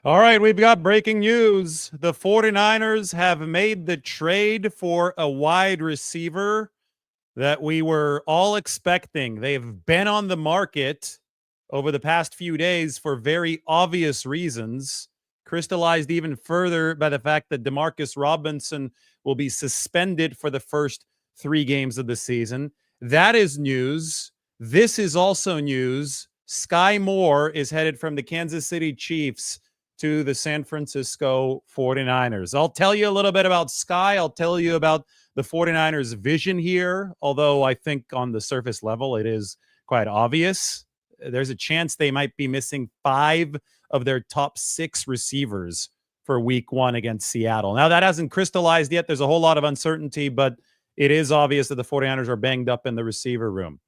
All right, we've got breaking news. The 49ers have made the trade for a wide receiver that we were all expecting. They've been on the market over the past few days for very obvious reasons, crystallized even further by the fact that Demarcus Robinson will be suspended for the first 3 games of the season. That is news. This is also news. Skyy Moore is headed from the Kansas City Chiefs to the San Francisco 49ers. I'll tell you a little bit about Skyy. I'll tell you about the 49ers' vision here, although I think on the surface level it is quite obvious. There's a chance they might be missing 5 of their top 6 receivers for week 1 against Seattle. Now, that hasn't crystallized yet. There's a whole lot of uncertainty, but it is obvious that the 49ers are banged up in the receiver room.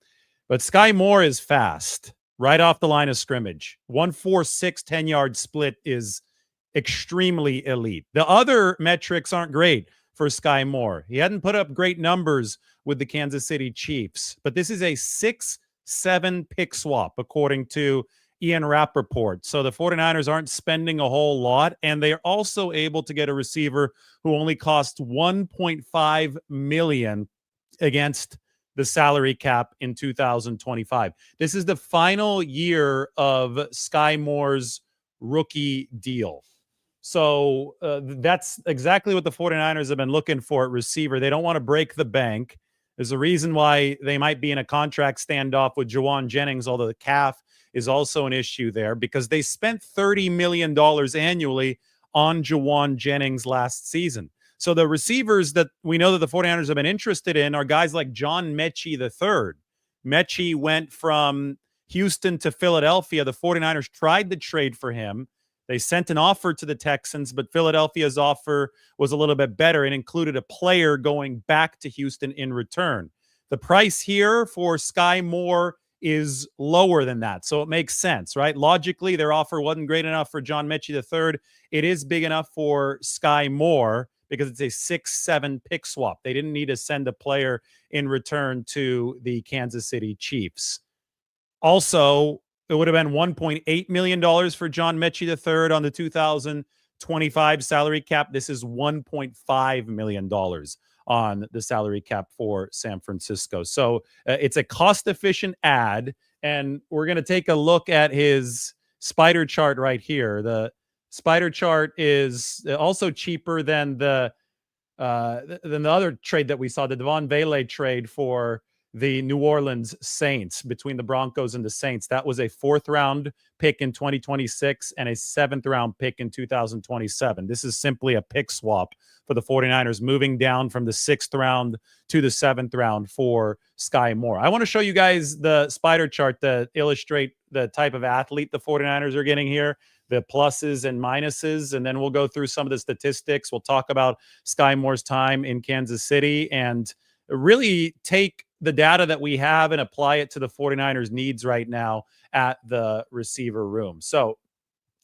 But Skyy Moore is fast right off the line of scrimmage. 1.46 10-yard split is extremely elite. The other metrics aren't great for Skyy Moore. He hadn't put up great numbers with the Kansas City Chiefs, but this is a 6-7 pick swap, according to Ian Rappaport. So the 49ers aren't spending a whole lot, and they're also able to get a receiver who only costs $1.5 million against the salary cap in 2025. This is the final year of Skyy Moore's rookie deal. So that's exactly what the 49ers have been looking for at receiver. They don't want to break the bank. There's a reason why they might be in a contract standoff with Juwan Jennings, although the calf is also an issue there, because they spent $30 million annually on Juwan Jennings last season. So the receivers that we know that the 49ers have been interested in are guys like John Mechie III. Mechie went from Houston to Philadelphia. The 49ers tried to trade for him. They sent an offer to the Texans, but Philadelphia's offer was a little bit better and included a player going back to Houston in return. The price here for Skyy Moore is lower than that, so it makes sense, right? Logically, their offer wasn't great enough for John Mechie III. It is big enough for Skyy Moore because it's a 6-7 pick swap. They didn't need to send a player in return to the Kansas City Chiefs. Also, it would have been $1.8 million for John Mechie III on the 2025 salary cap. This is $1.5 million on the salary cap for San Francisco. So it's a cost-efficient add, and we're going to take a look at his spider chart right here. The spider chart is also cheaper than the other trade that we saw, the Devon Vele trade for the New Orleans Saints, between the Broncos and the Saints. That was a 4th-round pick in 2026 and a 7th-round pick in 2027. This is simply a pick swap for the 49ers, moving down from the 6th round to the 7th round for Skyy Moore. I want to show you guys the spider chart to illustrate the type of athlete the 49ers are getting here, the pluses and minuses, and then we'll go through some of the statistics. We'll talk about Skyy Moore's time in Kansas City and really take the data that we have and apply it to the 49ers' needs right now at the receiver room. So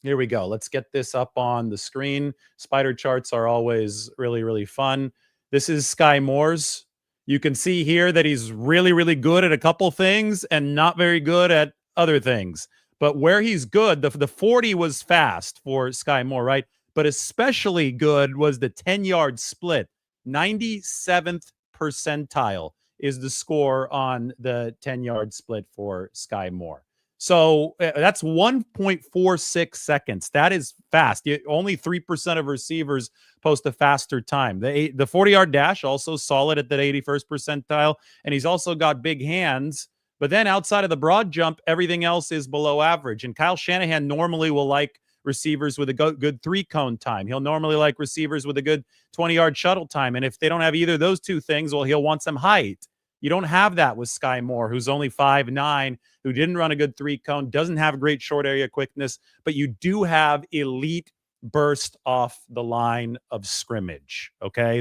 here we go. Let's get this up on the screen. Spider charts are always really, really fun. This is Skyy Moore's. You can see here that he's really, really good at a couple things and not very good at other things. But where he's good, the 40 was fast for Skyy Moore, right? But especially good was the 10-yard split. 97th percentile is the score on the 10-yard split for Skyy Moore. So that's 1.46 seconds. That is fast. Only 3% of receivers post a faster time. The 40-yard dash also solid at that 81st percentile, and he's also got big hands. But then outside of the broad jump, everything else is below average. And Kyle Shanahan normally will like receivers with a good 3-cone time. He'll normally like receivers with a good 20-yard shuttle time. And if they don't have either of those two things, well, he'll want some height. You don't have that with Skyy Moore, who's only 5'9", who didn't run a good 3-cone, doesn't have great short area quickness, but you do have elite burst off the line of scrimmage. Okay,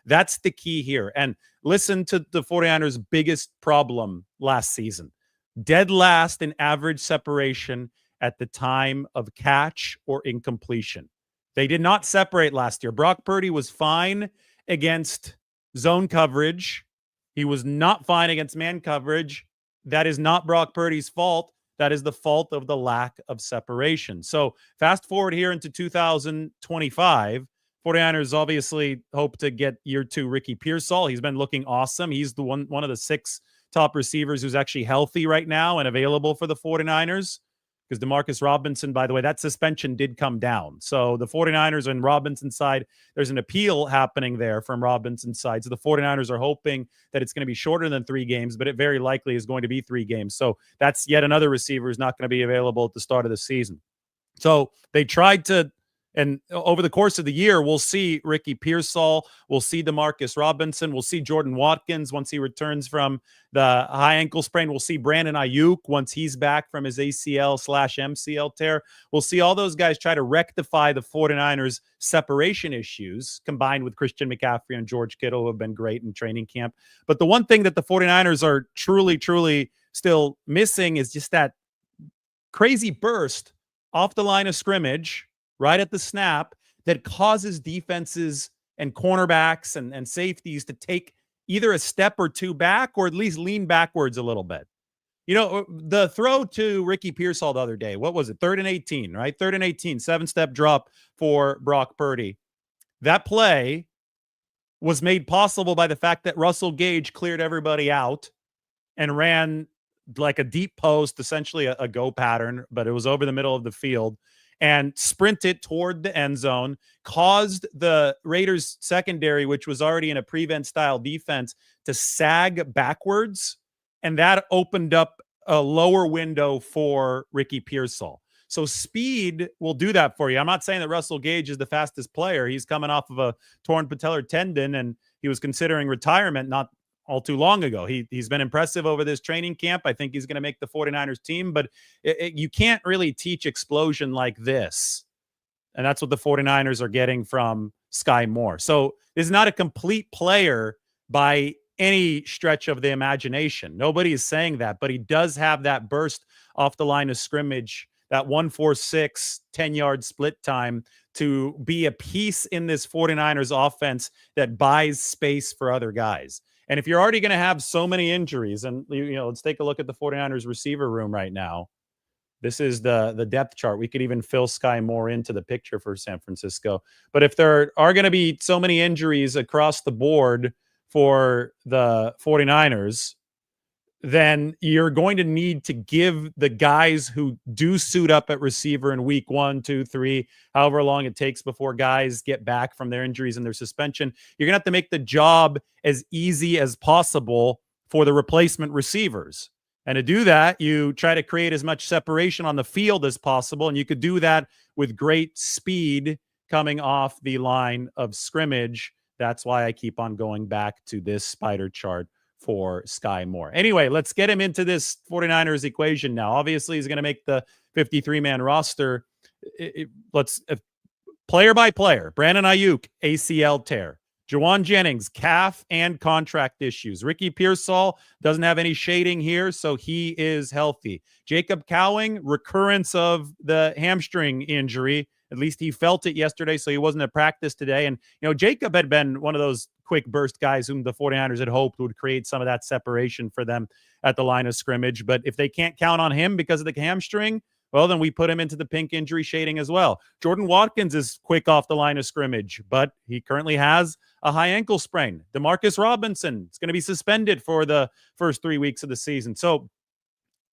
that's the key here. And listen to the 49ers' biggest problem last season. Dead last in average separation at the time of catch or incompletion. They did not separate last year. Brock Purdy was fine against zone coverage. He was not fine against man coverage. That is not Brock Purdy's fault. that is the fault of the lack of separation. So fast forward here into 2025. 49ers obviously hope to get year 2 Ricky Pearsall. He's been looking awesome. He's the one of the 6 top receivers who's actually healthy right now and available for the 49ers. Because Demarcus Robinson, by the way, that suspension did come down. So the 49ers on Robinson's side, there's an appeal happening there from Robinson's side. So the 49ers are hoping that it's going to be shorter than 3 games, but it very likely is going to be 3 games. So that's yet another receiver who's not going to be available at the start of the season. So they tried to, and over the course of the year, we'll see Ricky Pearsall, we'll see Demarcus Robinson, we'll see Jordan Watkins once he returns from the high ankle sprain. We'll see Brandon Ayuk once he's back from his ACL/MCL tear. We'll see all those guys try to rectify the 49ers separation issues, combined with Christian McCaffrey and George Kittle, who have been great in training camp. But the one thing that the 49ers are truly, truly still missing is just that crazy burst off the line of scrimmage right at the snap that causes defenses and cornerbacks and safeties to take either a step or 2 back, or at least lean backwards a little bit. You know, the throw to Ricky Pearsall the other day, what was it? 3rd and 18, right? 3rd and 18, 7-step drop for Brock Purdy. That play was made possible by the fact that Russell Gage cleared everybody out and ran like a deep post, essentially a go pattern, but it was over the middle of the field, and sprinted toward the end zone, caused the Raiders secondary, which was already in a prevent style defense, to sag backwards. And that opened up a lower window for Ricky Pearsall. So speed will do that for you. I'm not saying that Russell Gage is the fastest player. He's coming off of a torn patellar tendon, and he was considering retirement not all too long ago. He's been impressive over this training camp. I think he's going to make the 49ers team, but you can't really teach explosion like this. And that's what the 49ers are getting from Skyy Moore. So this is not a complete player by any stretch of the imagination. Nobody is saying that, but he does have that burst off the line of scrimmage, that 1-4-6 10-yard split time to be a piece in this 49ers offense that buys space for other guys. And if you're already going to have so many injuries, and let's take a look at the 49ers receiver room right now. This is the depth chart. We could even fill Skyy Moore into the picture for San Francisco. But if there are going to be so many injuries across the board for the 49ers, then you're going to need to give the guys who do suit up at receiver in week 1, 2, 3, however long it takes before guys get back from their injuries and their suspension. You're going to have to make the job as easy as possible for the replacement receivers. And to do that, you try to create as much separation on the field as possible. And you could do that with great speed coming off the line of scrimmage. That's why I keep on going back to this spider chart for Skyy Moore. Anyway, let's get him into this 49ers equation now. Obviously, he's going to make the 53-man roster. Let's player by player. Brandon Ayuk, ACL tear. Juwan Jennings, calf and contract issues. Ricky Pearsall doesn't have any shading here, so he is healthy. Jacob Cowing, recurrence of the hamstring injury. At least he felt it yesterday, so he wasn't at practice today. And, Jacob had been one of those quick burst guys whom the 49ers had hoped would create some of that separation for them at the line of scrimmage. But if they can't count on him because of the hamstring, well, then we put him into the pink injury shading as well. Jordan Watkins is quick off the line of scrimmage, but he currently has a high ankle sprain. Demarcus Robinson is going to be suspended for the first 3 weeks of the season. So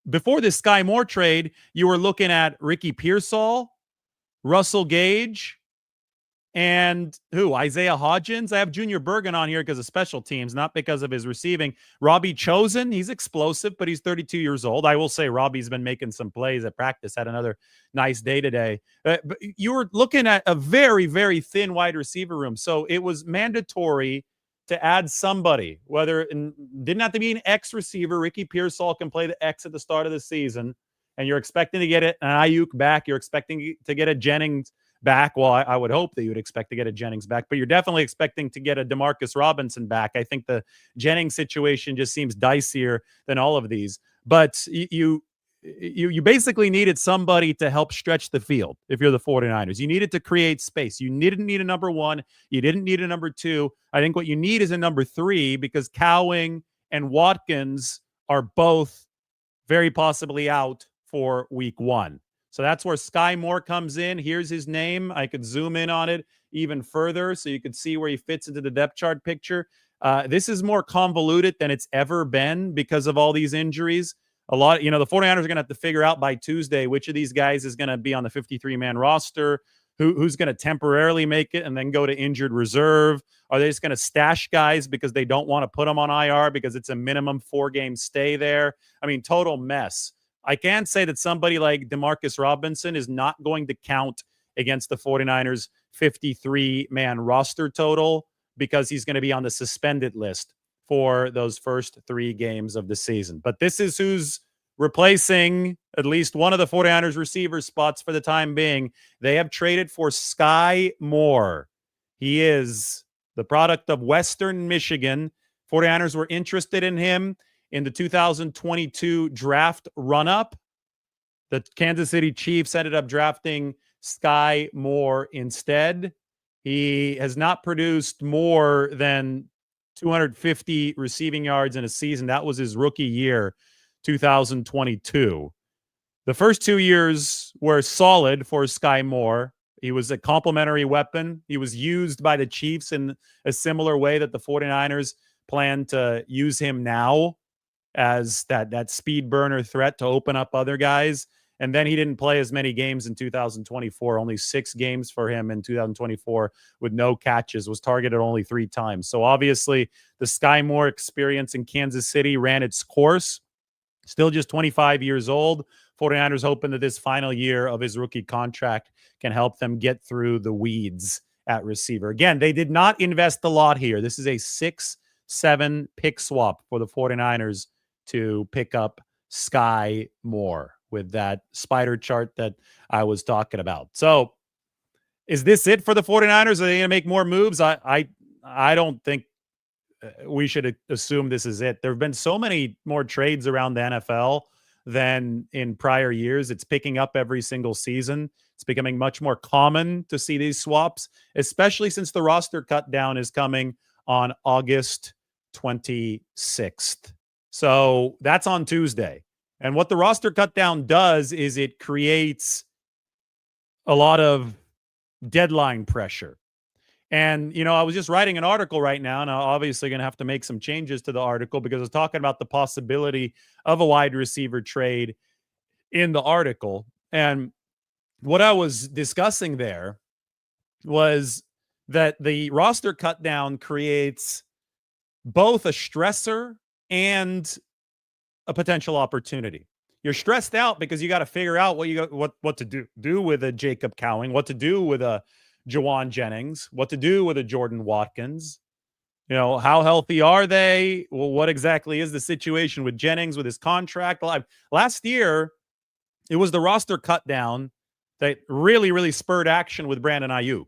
before this Skyy Moore trade, you were looking at Ricky Pearsall, Russell Gage, and Isaiah Hodgins. I have Junior Bergen on here because of special teams, not because of his receiving. Robbie Chosen, he's explosive, but he's 32 years old. I will say Robbie's been making some plays at practice, had another nice day today. But you were looking at a very, very thin wide receiver room. So it was mandatory to add somebody, didn't have to be an X receiver. Ricky Pearsall can play the X at the start of the season, and you're expecting to get an Ayuk back. You're expecting to get a Jennings back. Well, I would hope that you would expect to get a Jennings back, but you're definitely expecting to get a Demarcus Robinson back. I think the Jennings situation just seems dicier than all of these. But you basically needed somebody to help stretch the field if you're the 49ers. You needed to create space. You didn't need a number 1. You didn't need a number 2. I think what you need is a number 3 because Cowing and Watkins are both very possibly out for week 1. So that's where Skyy Moore comes in. Here's his name. I could zoom in on it even further so you could see where he fits into the depth chart picture. This is more convoluted than it's ever been because of all these injuries. The 49ers are going to have to figure out by Tuesday which of these guys is going to be on the 53-man roster, who's going to temporarily make it and then go to injured reserve. Are they just going to stash guys because they don't want to put them on IR because it's a minimum 4-game stay there? I mean, total mess. I can say that somebody like Demarcus Robinson is not going to count against the 49ers 53-man roster total because he's going to be on the suspended list for those first 3 games of the season. But this is who's replacing at least one of the 49ers receiver spots for the time being. They have traded for Skyy Moore. He is the product of Western Michigan. 49ers were interested in him in the 2022 draft run-up. The Kansas City Chiefs ended up drafting Skyy Moore instead. He has not produced more than 250 receiving yards in a season. That was his rookie year, 2022. The first 2 years were solid for Skyy Moore. He was a complementary weapon. He was used by the Chiefs in a similar way that the 49ers plan to use him now, as that speed burner threat to open up other guys. And then he didn't play as many games in 2024, only 6 games for him in 2024 with no catches, was targeted only 3 times. So obviously the Skyy Moore experience in Kansas City ran its course. Still just 25 years old. 49ers hoping that this final year of his rookie contract can help them get through the weeds at receiver. Again, they did not invest a lot here. This is a 6-7 pick swap for the 49ers to pick up Skyy Moore with that spider chart that I was talking about. So is this it for the 49ers? Are they going to make more moves? I don't think we should assume this is it. There have been so many more trades around the NFL than in prior years. It's picking up every single season. It's becoming much more common to see these swaps, especially since the roster cut down is coming on August 26th. So that's on Tuesday. And what the roster cut down does is it creates a lot of deadline pressure. And, I was just writing an article right now, and I'm obviously going to have to make some changes to the article because I was talking about the possibility of a wide receiver trade in the article. And what I was discussing there was that the roster cut down creates both a stressor and a potential opportunity. You're stressed out because you got to figure out what to do with a Jacob Cowing, what to do with a Jawan Jennings, what to do with a Jordan Watkins. How healthy are they? Well, what exactly is the situation with Jennings with his contract? Last year, it was the roster cut down that really, really spurred action with Brandon Ayuk,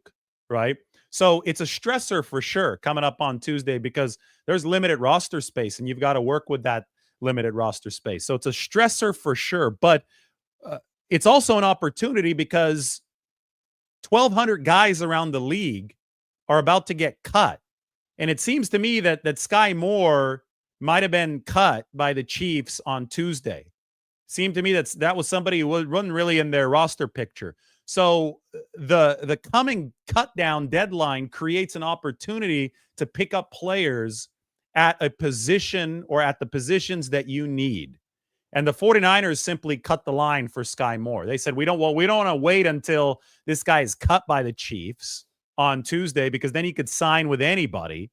right? So it's a stressor for sure coming up on Tuesday because there's limited roster space and you've got to work with that limited roster space. So it's a stressor for sure, but it's also an opportunity because 1,200 guys around the league are about to get cut. And it seems to me that Skyy Moore might have been cut by the Chiefs on Tuesday. Seemed to me that was somebody who wasn't really in their roster picture. So the coming cut down deadline creates an opportunity to pick up players at a position or at the positions that you need. And the 49ers simply cut the line for Skyy Moore. They said, we don't want to wait until this guy is cut by the Chiefs on Tuesday because then he could sign with anybody.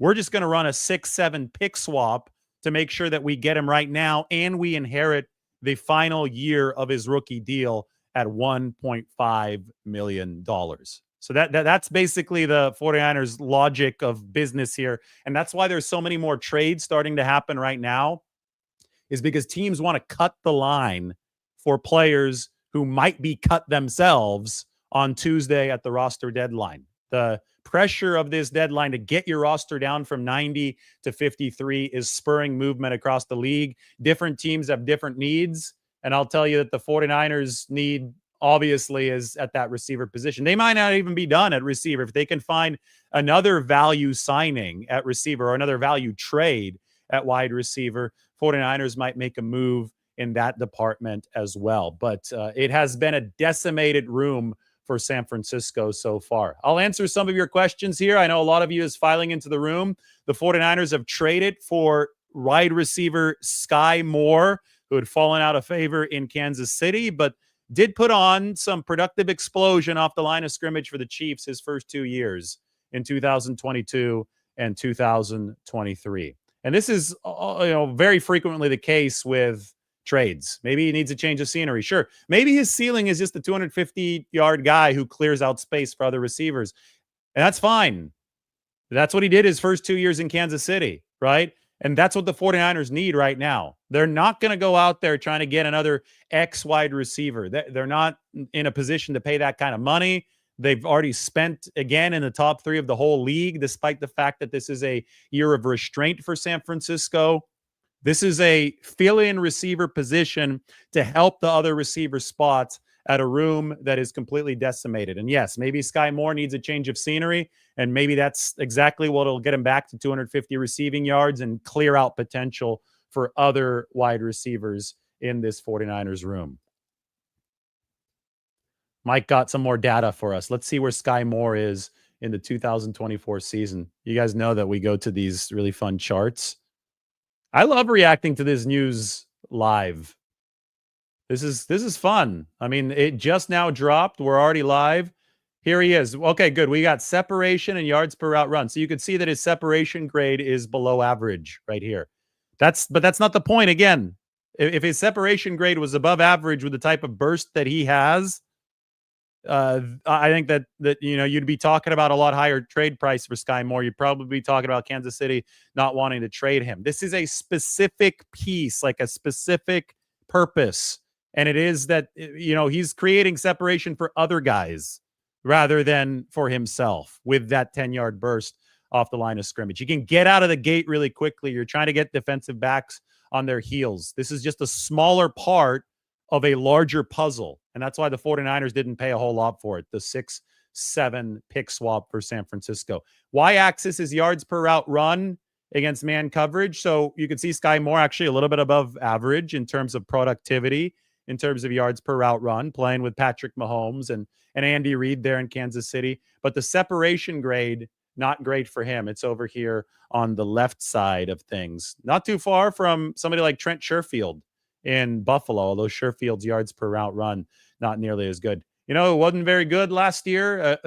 We're just going to run a 6-7 pick swap to make sure that we get him right now and we inherit the final year of his rookie deal at $1.5 million. So that's basically the 49ers logic of business here. And that's why there's so many more trades starting to happen right now, is because teams want to cut the line for players who might be cut themselves on Tuesday at the roster deadline. The pressure of this deadline to get your roster down from 90 to 53 is spurring movement across the league. Different teams have different needs. And I'll tell you that the 49ers need, obviously, is at that receiver position. They might not even be done at receiver. If they can find another value signing at receiver or another value trade at wide receiver, 49ers might make a move in that department as well. But it has been a decimated room for San Francisco so far. I'll answer some of your questions here. I know a lot of you is filing into the room. The 49ers have traded for wide receiver Skyy Moore, who had fallen out of favor in Kansas City, but did put on some productive explosion off the line of scrimmage for the Chiefs his first 2 years in 2022 and 2023. And this is very frequently the case with trades. Maybe he needs a change of scenery. Sure. Maybe his ceiling is just a 250-yard guy who clears out space for other receivers. And that's fine. That's what he did his first 2 years in Kansas City, right? And that's what the 49ers need right now. They're not going to go out there trying to get another X wide receiver. They're not in a position to pay that kind of money. They've already spent, again, in the top 3 of the whole league, despite the fact that this is a year of restraint for San Francisco. This is a fill-in receiver position to help the other receiver spots at a room that is completely decimated. And yes, maybe Skyy Moore needs a change of scenery, and maybe that's exactly what will get him back to 250 receiving yards and clear out potential for other wide receivers in this 49ers room. Mike got some more data for us. Let's see where Skyy Moore is in the 2024 season. You guys know that we go to these really fun charts. I love reacting to this news live. This is fun. I mean, it just now dropped. We're already live. Here he is. Okay, good. We got separation and yards per route run. So you can see that his separation grade is below average right here. But that's not the point. Again, if his separation grade was above average with the type of burst that he has, I think that you'd be talking about a lot higher trade price for Skyy Moore. You'd probably be talking about Kansas City not wanting to trade him. This is a specific piece, like a specific purpose, and it is that he's creating separation for other guys rather than for himself with that 10-yard burst off the line of scrimmage. You can get out of the gate really quickly. You're trying to get defensive backs on their heels. This is just a smaller part of a larger puzzle. And that's why the 49ers didn't pay a whole lot for it. The 6-7 pick swap for San Francisco. Y-axis is yards per route run against man coverage. So you can see Skyy Moore actually a little bit above average in terms of productivity, in terms of yards per route run, playing with Patrick Mahomes and Andy Reid there in Kansas City. But the separation grade, not great for him. It's over here on the left side of things. Not too far from somebody like Trent Sherfield in Buffalo, although Sherfield's yards per route run, not nearly as good. It wasn't very good last year.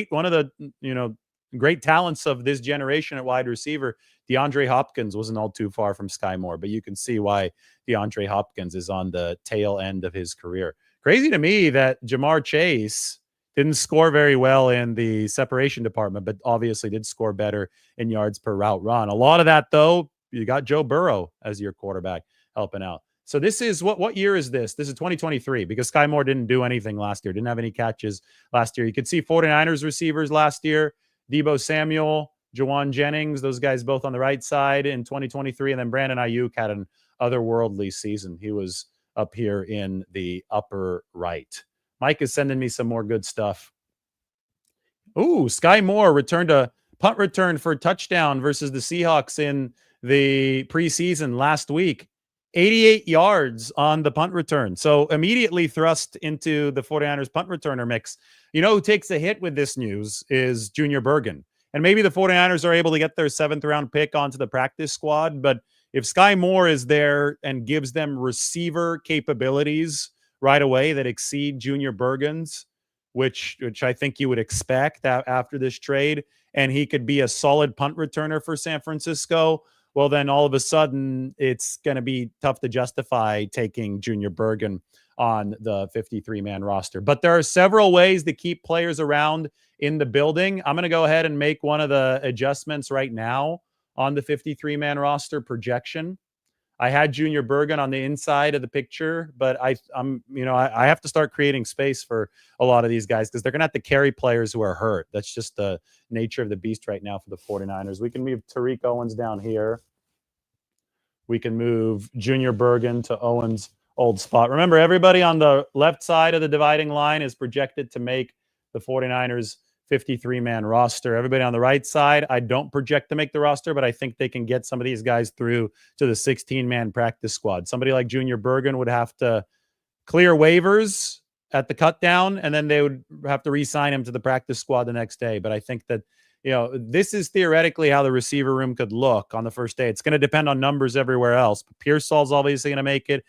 One of the, great talents of this generation at wide receiver, DeAndre Hopkins, wasn't all too far from Skyy Moore, but you can see why DeAndre Hopkins is on the tail end of his career. Crazy to me that Jamar Chase didn't score very well in the separation department, but obviously did score better in yards per route run. A lot of that, though, you got Joe Burrow as your quarterback helping out. So this is what year is this? This is 2023 because Skyy Moore didn't do anything last year. Didn't have any catches last year. You could see 49ers receivers last year. Deebo Samuel, Jawan Jennings, those guys both on the right side in 2023. And then Brandon Ayuk had an otherworldly season. He was up here in the upper right. Mike is sending me some more good stuff. Ooh, Skyy Moore returned a punt return for a touchdown versus the Seahawks in the preseason last week. 88 yards on the punt return. So immediately thrust into the 49ers punt returner mix. Who takes a hit with this news is Junior Bergen. And maybe the 49ers are able to get their 7th round pick onto the practice squad. But if Skyy Moore is there and gives them receiver capabilities right away that exceed Junior Bergen's, which I think you would expect after this trade, and he could be a solid punt returner for San Francisco, well, then all of a sudden it's going to be tough to justify taking Junior Bergen on the 53-man roster. But there are several ways to keep players around in the building. I'm going to go ahead and make one of the adjustments right now on the 53-man roster projection. I had Junior Bergen on the inside of the picture, but I have to start creating space for a lot of these guys because they're going to have to carry players who are hurt. That's just the nature of the beast right now for the 49ers. We can move Tariq Owens down here. We can move Junior Bergen to Owens' old spot. Remember, everybody on the left side of the dividing line is projected to make the 49ers 53-man roster. Everybody on the right side, I don't project to make the roster, but I think they can get some of these guys through to the 16-man practice squad. Somebody like Junior Bergen would have to clear waivers at the cut down, and then they would have to re-sign him to the practice squad the next day. But I think that, this is theoretically how the receiver room could look on the first day. It's going to depend on numbers everywhere else. But Pearsall's obviously going to make it.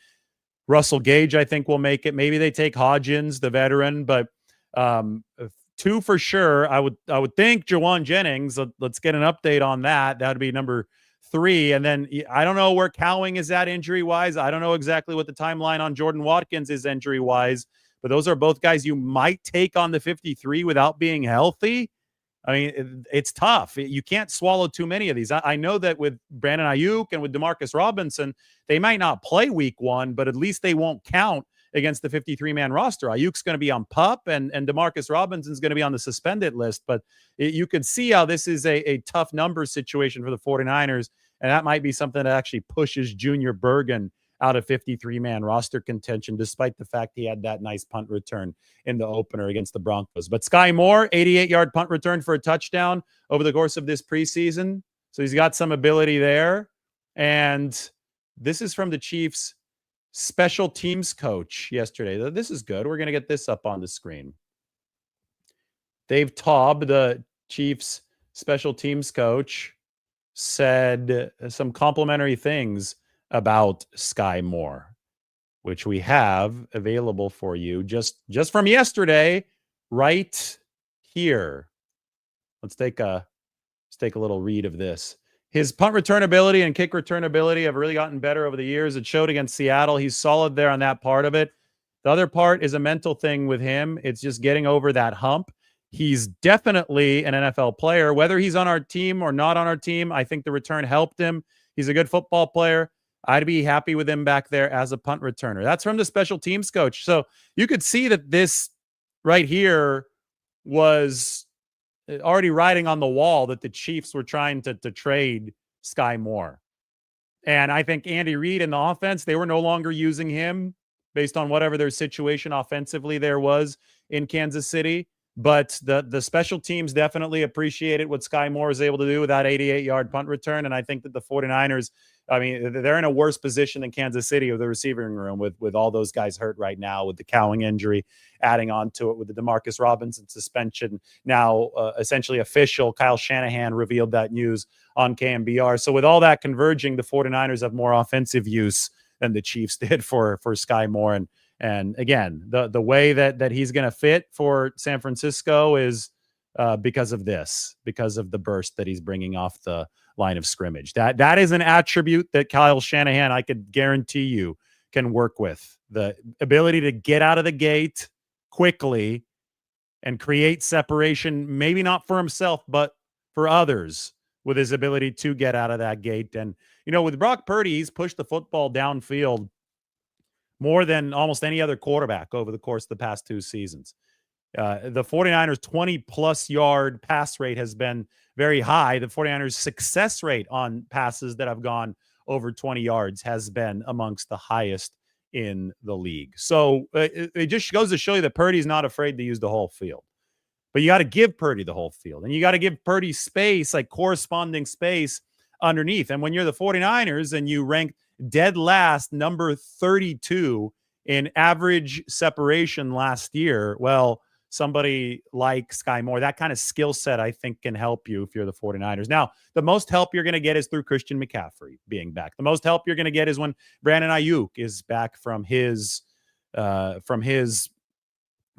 Russell Gage, I think, will make it. Maybe they take Hodgins, the veteran, but two for sure. I would think Jawan Jennings. Let's get an update on that. That would be number 3. And then I don't know where Cowing is at injury-wise. I don't know exactly what the timeline on Jordan Watkins is injury-wise, but those are both guys you might take on the 53 without being healthy. I mean, it's tough. You can't swallow too many of these. I know that with Brandon Ayuk and with Demarcus Robinson, they might not play week 1, but at least they won't count against the 53-man roster. Ayuk's going to be on PUP, and Demarcus Robinson's going to be on the suspended list. But you could see how this is a tough numbers situation for the 49ers, and that might be something that actually pushes Junior Bergen out of 53-man roster contention, despite the fact he had that nice punt return in the opener against the Broncos. But Skyy Moore, 88-yard punt return for a touchdown over the course of this preseason. So he's got some ability there. And this is from the Chiefs' special teams coach yesterday. This is good. We're going to get this up on the screen. Dave Taub, the Chiefs' special teams coach, said some complimentary things about Skyy Moore, which we have available for you just from yesterday right here. Let's take a little read of this. His punt return ability and kick return ability have really gotten better over the years. It showed against Seattle. He's solid there on that part of it. The other part is a mental thing with him. It's just getting over that hump. He's definitely an NFL player. Whether he's on our team or not on our team, I think the return helped him. He's a good football player. I'd be happy with him back there as a punt returner. That's from the special teams coach. So you could see that this right here was already writing on the wall that the Chiefs were trying to trade Skyy Moore. And I think Andy Reid in the offense, they were no longer using him based on whatever their situation offensively there was in Kansas City. But the special teams definitely appreciated what Skyy Moore was able to do with that 88-yard punt return. And I think that the 49ers, I mean, they're in a worse position than Kansas City with the receiving room with all those guys hurt right now, with the Cowing injury, adding on to it with the Demarcus Robinson suspension. Now, essentially official, Kyle Shanahan revealed that news on KMBR. So with all that converging, the 49ers have more offensive use than the Chiefs did for Skyy Moore. And again, the way that he's going to fit for San Francisco is because of the burst that he's bringing off the line of scrimmage. That is an attribute that Kyle Shanahan, I could guarantee you, can work with. The ability to get out of the gate quickly and create separation, maybe not for himself, but for others, with his ability to get out of that gate. And, with Brock Purdy, he's pushed the football downfield more than almost any other quarterback over the course of the past 2 seasons. The 49ers 20-plus yard pass rate has been very high. The 49ers success rate on passes that have gone over 20 yards has been amongst the highest in the league. So it just goes to show you that Purdy's not afraid to use the whole field. But you got to give Purdy the whole field. And you got to give Purdy space, like corresponding space underneath. And when you're the 49ers and you rank dead last, number 32 in average separation last year, well, somebody like Skyy Moore, that kind of skill set, I think, can help you if you're the 49ers. Now, the most help you're going to get is through Christian McCaffrey being back. The most help you're going to get is when Brandon Ayuk is back from his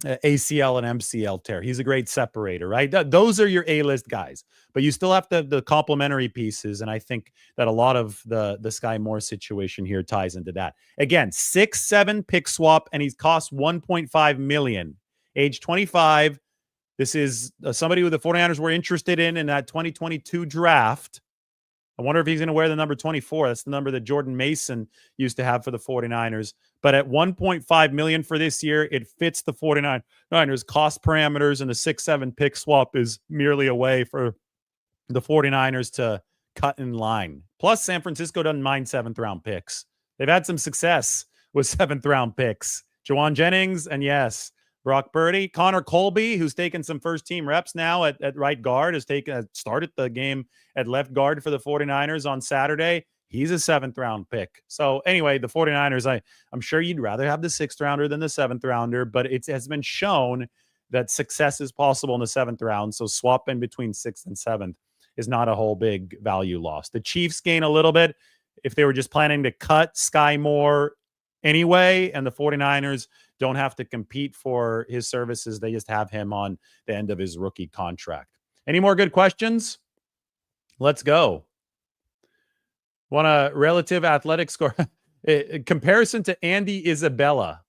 ACL and MCL tear. He's a great separator, right? Those are your A-list guys, but you still have the complementary pieces. And I think that a lot of the Skyy Moore situation here ties into that. Again, 6'7" pick swap, and he's cost $1.5 million. Age 25. This is somebody who the 49ers were interested in that 2022 draft. I wonder if he's going to wear the number 24. That's the number that Jordan Mason used to have for the 49ers. But at $1.5 million for this year, it fits the 49ers cost parameters, and the 6'7" pick swap is merely a way for the 49ers to cut in line. Plus, San Francisco doesn't mind 7th-round picks. They've had some success with 7th-round picks. Jawan Jennings, and yes, Brock Purdy. Connor Colby, who's taken some first-team reps now at right guard, has started the game at left guard for the 49ers on Saturday. He's a 7th-round pick. So anyway, the 49ers, I'm sure you'd rather have the 6th-rounder than the 7th-rounder, but it has been shown that success is possible in the 7th round. So swapping between 6th and 7th is not a whole big value loss. The Chiefs gain a little bit if they were just planning to cut Skyy Moore anyway, and the 49ers don't have to compete for his services. They just have him on the end of his rookie contract. Any more good questions? Let's go. Want a relative athletic score? Comparison to Andy Isabella.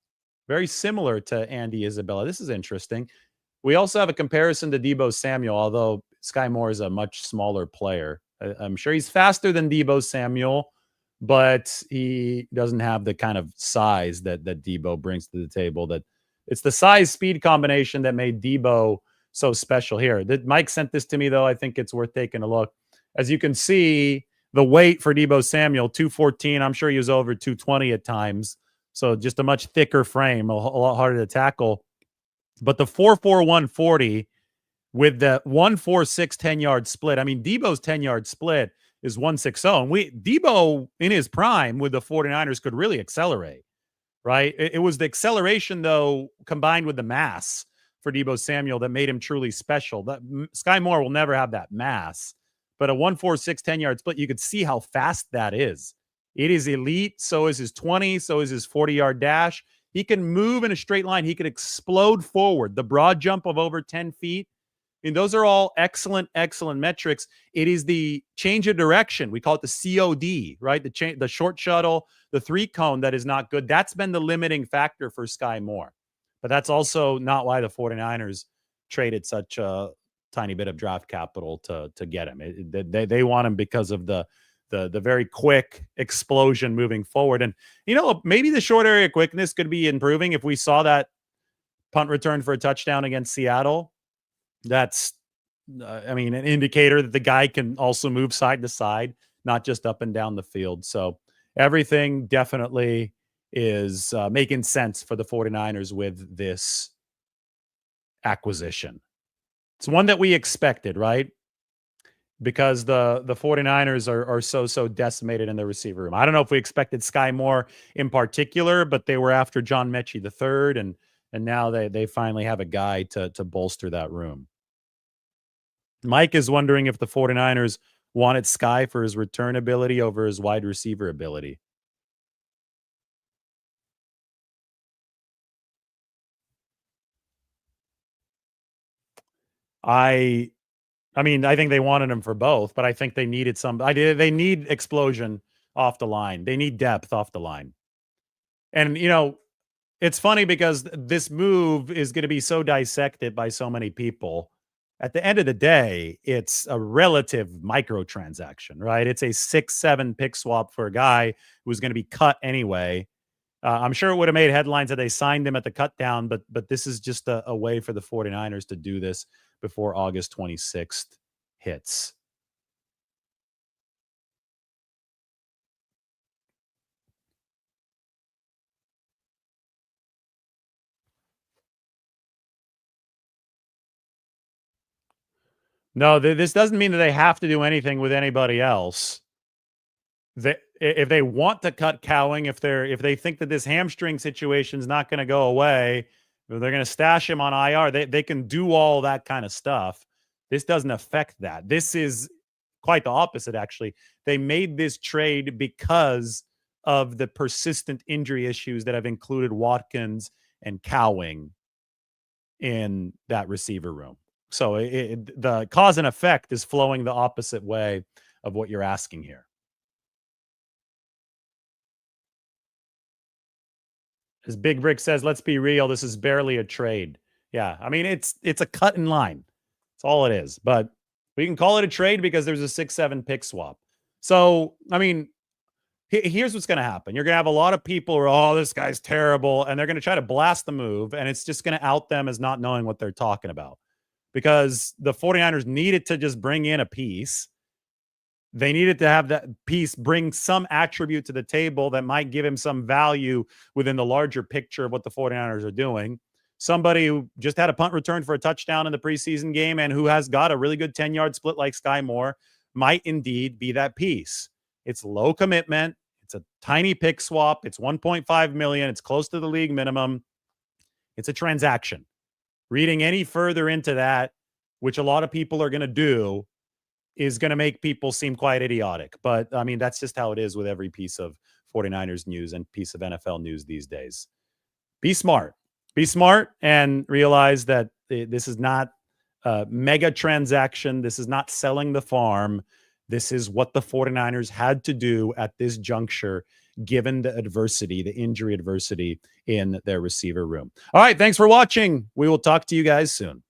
Very similar to Andy Isabella. This is interesting. We also have a comparison to Deebo Samuel, although Skyy Moore is a much smaller player. I'm sure he's faster than Deebo Samuel, but he doesn't have the kind of size that Deebo brings to the table. That it's the size-speed combination that made Deebo so special here. Mike sent this to me, though. I think it's worth taking a look. As you can see, the weight for Deebo Samuel, 214. I'm sure he was over 220 at times. So just a much thicker frame, a lot harder to tackle. But the 4.41 140 with the 1.46 10-yard split. I mean, Deebo's 10-yard split is 1.60. And Deebo in his prime with the 49ers could really accelerate, right? It was the acceleration, though, combined with the mass for Deebo Samuel that made him truly special. Skyy Moore will never have that mass. But a 1.46 10-yard split, you could see how fast that is. It is elite. So is his 20. So is his 40-yard dash. He can move in a straight line. He could explode forward. The broad jump of over 10 feet. I mean, those are all excellent, excellent metrics. It is the change of direction. We call it the COD, right? The short shuttle, the 3-cone that is not good. That's been the limiting factor for Skyy Moore. But that's also not why the 49ers traded such a tiny bit of draft capital to get him. They want him because of the very quick explosion moving forward. And, maybe the short area quickness could be improving if we saw that punt return for a touchdown against Seattle. That's, an indicator that the guy can also move side to side, not just up and down the field. So everything definitely is making sense for the 49ers with this acquisition. It's one that we expected, right? Because the 49ers are so decimated in the receiver room. I don't know if we expected Skyy Moore in particular, but they were after John Mechie III, and now they finally have a guy to bolster that room. Mike is wondering if the 49ers wanted Skyy for his return ability over his wide receiver ability. I think they wanted him for both, but I think they needed they need explosion off the line. They need depth off the line. And, it's funny because this move is going to be so dissected by so many people. At the end of the day, it's a relative microtransaction, right? It's a 6-7 pick swap for a guy who's going to be cut anyway. I'm sure it would have made headlines that they signed him at the cut down, but this is just a way for the 49ers to do this before August 26th hits. No, this doesn't mean that they have to do anything with anybody else. If they want to cut Cowing, if they think that this hamstring situation is not going to go away, they're going to stash him on IR. They can do all that kind of stuff. This doesn't affect that. This is quite the opposite, actually. They made this trade because of the persistent injury issues that have included Watkins and Cowing in that receiver room. So the cause and effect is flowing the opposite way of what you're asking here. As Big Brick says, let's be real. This is barely a trade. Yeah, it's a cut in line. That's all it is. But we can call it a trade because there's a 6-7 pick swap. So, here's what's going to happen. You're going to have a lot of people who are, this guy's terrible, and they're going to try to blast the move, and it's just going to out them as not knowing what they're talking about. Because the 49ers needed to just bring in a piece. They needed to have that piece bring some attribute to the table that might give him some value within the larger picture of what the 49ers are doing. somebody who just had a punt return for a touchdown in the preseason game and who has got a really good 10-yard split like Skyy Moore might indeed be that piece. It's low commitment. It's a tiny pick swap. It's 1.5 million. It's close to the league minimum. It's a transaction. Reading any further into that, which a lot of people are going to do, is going to make people seem quite idiotic. But I mean, that's just how it is with every piece of 49ers news and piece of NFL news these days. Be smart. Be smart and realize that this is not a mega transaction. This is not selling the farm. This is what the 49ers had to do at this juncture, given the adversity, the injury adversity in their receiver room. All right. Thanks for watching. We will talk to you guys soon.